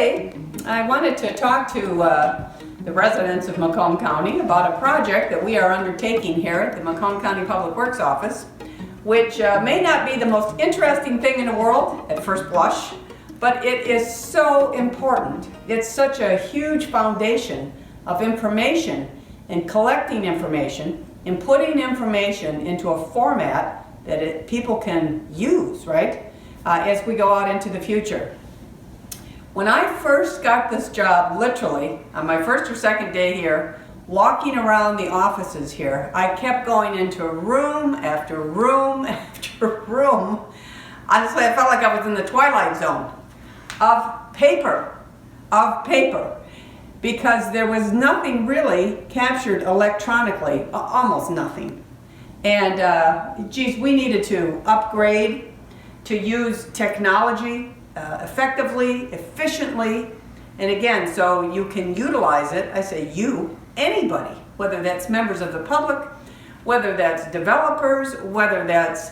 today I wanted to talk to the residents of Macomb County about a project that we are undertaking here at the Macomb County Public Works Office, which may not be the most interesting thing in the world at first blush, but it is so important. It's such a huge foundation of information and collecting information and putting information into a format that people can use, right, as we go out into the future. When I first got this job, literally, on my first or second day here, walking around the offices here, I kept going into room after room after room. Honestly, I felt like I was in the twilight zone of paper, because there was nothing really captured electronically, almost nothing. And geez, we needed to upgrade, to use technology effectively, efficiently, and again, so you can utilize it. I say you, anybody, whether that's members of the public, whether that's developers, whether that's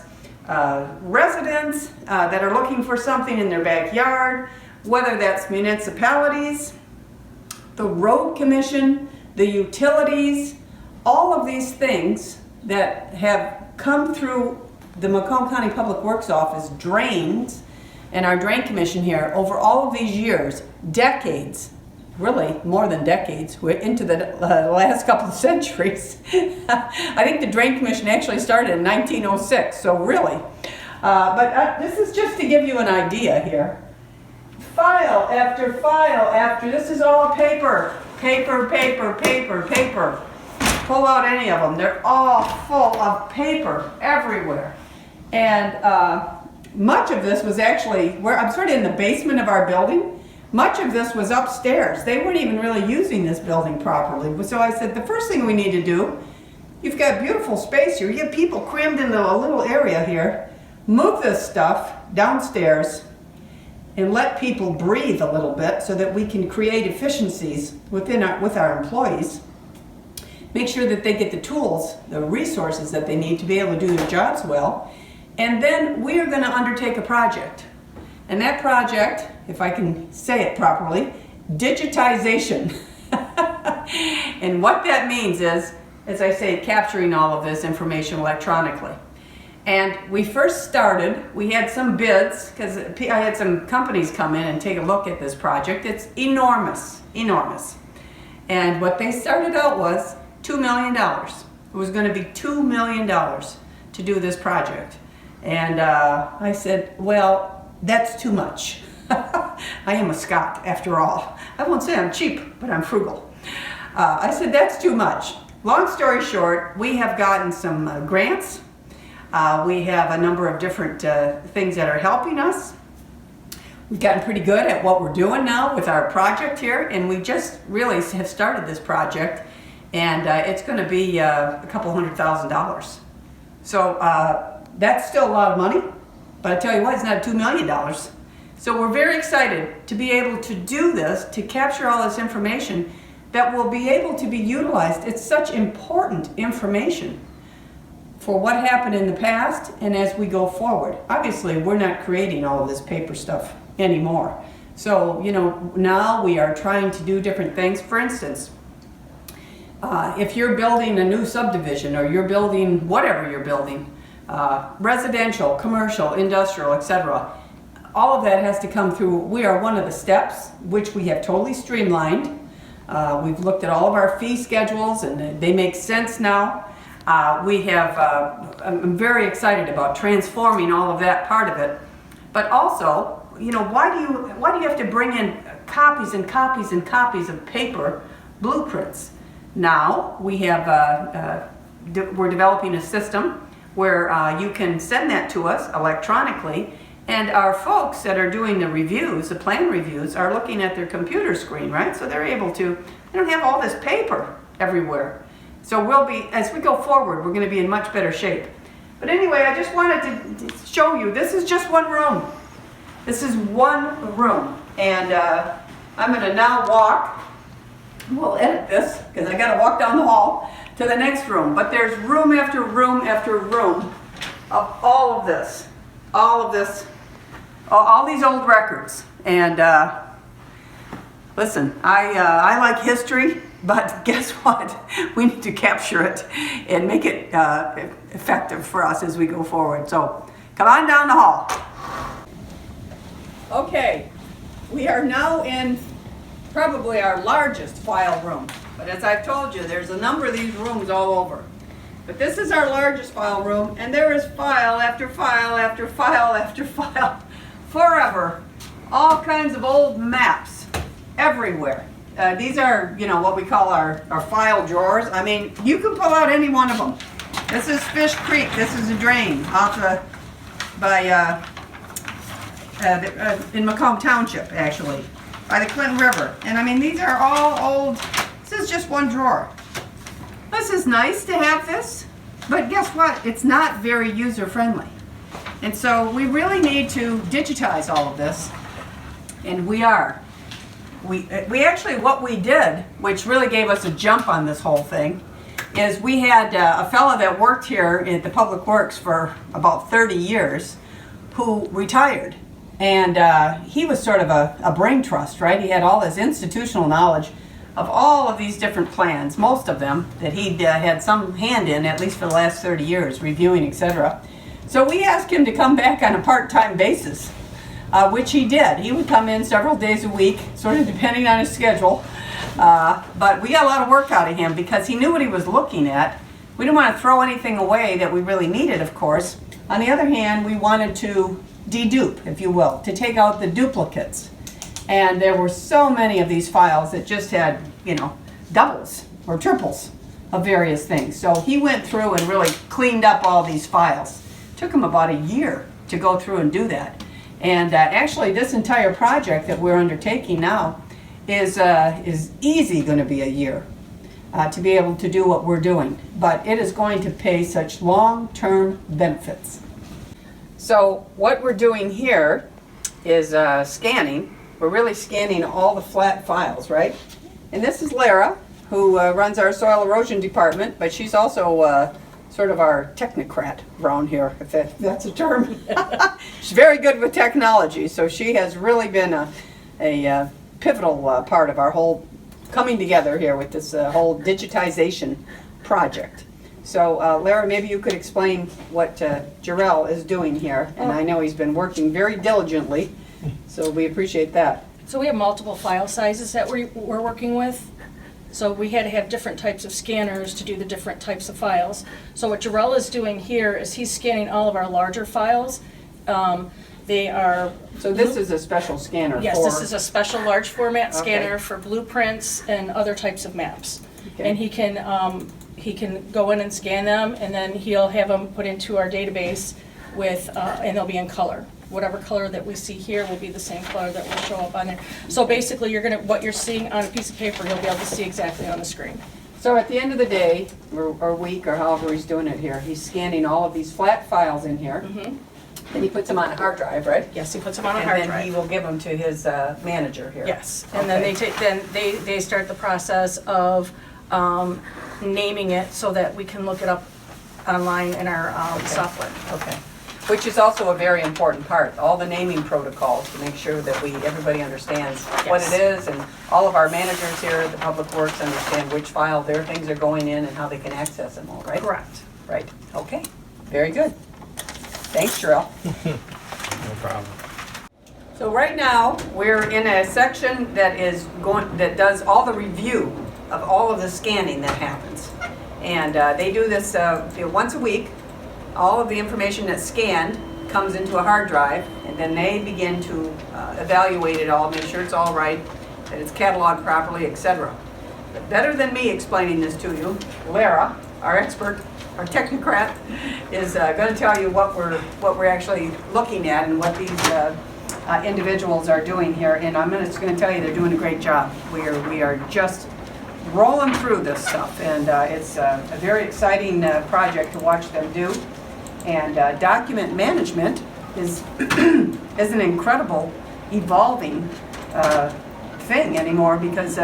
residents that are looking for something in their backyard, whether that's municipalities, the road commission, the utilities, all of these things that have come through the Macomb County Public Works Office drains and our drain commission here over all of these years, decades, really more than decades, we're into the last couple of centuries. I think the drain commission actually started in 1906, so really. But this is just to give you an idea here. File after file after, this is all paper. Paper. Pull out any of them, they're all full of paper everywhere. And much of this was actually, I'm sort of in the basement of our building. Much of this was upstairs. They weren't even really using this building properly. So I said, the first thing we need to do, you've got beautiful space here. You have people crammed into a little area here. Move this stuff downstairs and let people breathe a little bit so that we can create efficiencies with our employees. Make sure that they get the tools, the resources that they need to be able to do their jobs well. And then we are going to undertake a project. And that project, if I can say it properly, digitization. And what that means is, as I say, capturing all of this information electronically. And we first started, we had some bids, because I had some companies come in and take a look at this project. It's enormous. And what they started out was $2 million. It was going to be $2 million to do this project. And I said, well, that's too much. I am a Scot, after all. I won't say I'm cheap, but I'm frugal. I said, that's too much. Long story short, we have gotten some grants. We have a number of different things that are helping us. We've gotten pretty good at what we're doing now with our project here, and we just really have started this project, and it's going to be a couple $100,000. So that's still a lot of money, but I tell you what, it's not $2 million. So we're very excited to be able to do this, to capture all this information that will be able to be utilized. It's such important information for what happened in the past and as we go forward. Obviously, we're not creating all of this paper stuff anymore. So, now we are trying to do different things. For instance, if you're building a new subdivision or you're building whatever you're building, residential, commercial, industrial, etc., all of that has to come through. We are one of the steps, which we have totally streamlined. We've looked at all of our fee schedules and they make sense now. I'm very excited about transforming all of that part of it. But also, why do you have to bring in copies and copies and copies of paper blueprints? Now we have, we're developing a system where you can send that to us electronically, and our folks that are doing the reviews, the plan reviews, are looking at their computer screen, right? So they're able to, they don't have all this paper everywhere. So we'll be, as we go forward, we're going to be in much better shape. But anyway, I just wanted to show you, this is just one room. This is one room. And I'm going to now walk, we'll edit this, because I got to walk down the hall to the next room. But there's room after room after room of all of this, all these old records. And Listen, I like history, but guess what? We need to capture it and make it effective for us as we go forward. So come on down the hall. Okay, we are now in probably our largest file room. But as I've told you, there's a number of these rooms all over. But this is our largest file room, and there is file after file after file after file forever. All kinds of old maps everywhere. These are, you know, what we call our file drawers. I mean, you can pull out any one of them. This is Fish Creek. This is a drain off in Macomb Township, actually, by the Clinton River. And I mean, these are all old. This is just one drawer. This is nice to have this, but guess what? It's not very user-friendly. And so we really need to digitize all of this, and we are. We actually, what we did, which really gave us a jump on this whole thing, is we had a fellow that worked here at the Public Works for about 30 years who retired. And he was sort of a brain trust, right? He had all this institutional knowledge of all of these different plans, most of them that he'd had some hand in, at least for the last 30 years, reviewing, etc. So we asked him to come back on a part-time basis, which he did. He would come in several days a week, sort of depending on his schedule. But we got a lot of work out of him because he knew what he was looking at. We didn't want to throw anything away that we really needed, of course. On the other hand, we wanted to dedupe, if you will, to take out the duplicates. And there were so many of these files that just had, you know, doubles or triples of various things. So he went through and really cleaned up all these files. It took him about a year to go through and do that. And actually, this entire project that we're undertaking now is easy going to be a year to be able to do what we're doing. But it is going to pay such long-term benefits. So what we're doing here is scanning. We're really scanning all the flat files, right? And this is Lara, who runs our soil erosion department, but she's also sort of our technocrat around here, if that's a term. She's very good with technology, so she has really been a pivotal part of our whole coming together here with this whole digitization project. So Lara, maybe you could explain what Jarrell is doing here, and I know he's been working very diligently, so we appreciate that. So we have multiple file sizes that we're working with. So we had to have different types of scanners to do the different types of files. So what Jarrell is doing here is he's scanning all of our larger files. They are... So this is a special scanner yes, for... this is a special large format scanner Okay. for blueprints and other types of maps. Okay. And he can go in and scan them, and then he'll have them put into our database with, and they'll be in color. Whatever color that we see here will be the same color that will show up on there. So basically, what you're seeing on a piece of paper, you'll be able to see exactly on the screen. So at the end of the day, or week, or however he's doing it here, he's scanning all of these flat files in here. Mm-hmm. Then he puts them on a hard drive, right? Yes, he puts them on a hard And then drive. he will give them to his manager here. Yes, and then they start the process of naming it so that we can look it up online in our software. Okay. Which is also a very important part, all the naming protocols to make sure that everybody understands what it is, and all of our managers here at the Public Works understand which file their things are going in and how they can access them all, right? Correct. Right. Okay. Very good. Thanks, Jarrell. No problem. So right now, we're in a section that does all the review of all of the scanning that happens. And they do this once a week. All of the information that's scanned comes into a hard drive, and then they begin to evaluate it all, make sure it's all right, that it's cataloged properly, etc. But better than me explaining this to you, Lara, our expert, our technocrat, is going to tell you what we're actually looking at and what these individuals are doing here. And I'm just going to tell you they're doing a great job. We are just rolling through this stuff, and it's a very exciting project to watch them do. And document management is an incredible, evolving thing anymore, because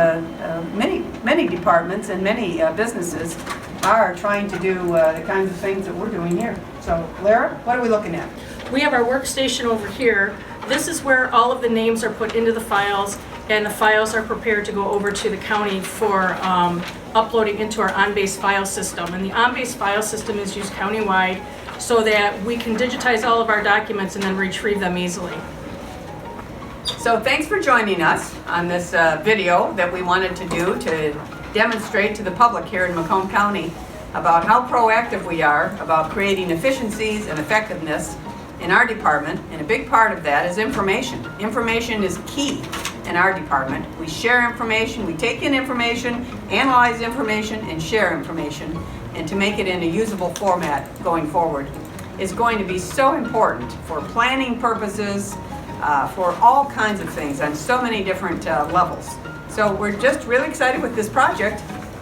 many departments and many businesses are trying to do the kinds of things that we're doing here. So, Lara, what are we looking at? We have our workstation over here this is where all of the names are put into the files, and the files are prepared to go over to the county for uploading into our on-base file system. And the on-base file system is used countywide so that we can digitize all of our documents and then retrieve them easily. So thanks for joining us on this video that we wanted to do to demonstrate to the public here in Macomb County about how proactive we are about creating efficiencies and effectiveness in our department. And a big part of that is information. Information is key in our department. We share information, we take in information, analyze information, and share information. And to make it in a usable format going forward is going to be so important for planning purposes, for all kinds of things on so many different levels. So we're just really excited with this project,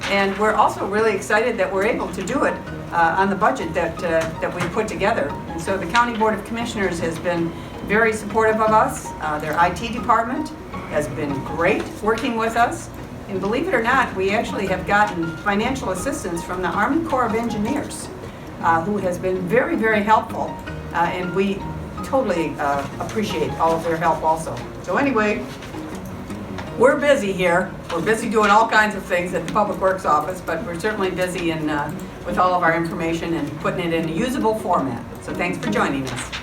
and we're also really excited that we're able to do it on the budget that we put together. And so the County Board of Commissioners has been very supportive of us. Their IT department has been great working with us. And believe it or not, we actually have gotten financial assistance from the Army Corps of Engineers, who has been very, very helpful. And we totally appreciate all of their help also. So anyway, we're busy here. We're busy doing all kinds of things at the Public Works office, but we're certainly busy with all of our information and putting it in a usable format. So thanks for joining us.